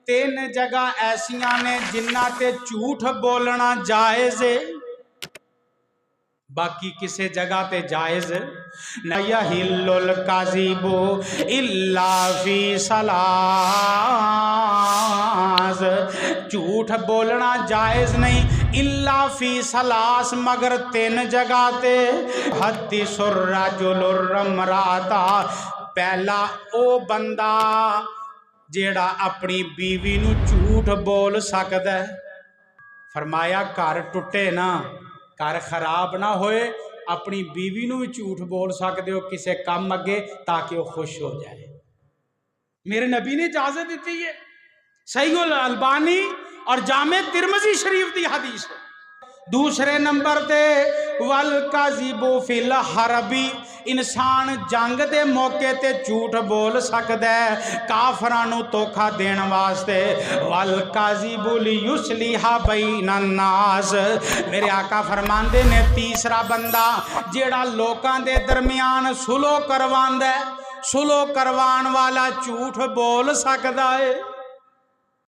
तीन जगह ऐसियां ने जिन्हां ते झूठ बोलना जायज़ है, बाकी किसी जगह पे जायज़ न। यहिल्लुल काज़िबु इल्ला फी सलास, झूठ बोलना जायज़ नहीं इल्ला फी सलास मगर तीन जगह ते। हद्दिसुर रजुलुर इम्राता, पहला ओ बंदा जेड़ा अपनी बीवी नू झूठ बोल सकदा है। फरमाया घर टुटे ना, घर खराब ना होए, अपनी बीवी नू भी झूठ बोल सकते हो किसी काम अगे ताकि वह खुश हो जाए। मेरे नबी ने इजाजत दी है। सहीहुल अलबानी और जामे तिरमिज़ी शरीफ की हदीस है। दूसरे नंबर ते वल काज़िबु फिल हरबी, इंसान जंग के मौके ते झूठ बोल सकता है काफरां नू धोखा देने वास्ते। वल काज़िबु लियुस्लिहा बैनन नास, मेरे आका फरमांदे ने तीसरा बंदा जेड़ा लोकां दे दरमियान सुलो करवांदा है, सुलो करवाण वाला झूठ बोल सकता है।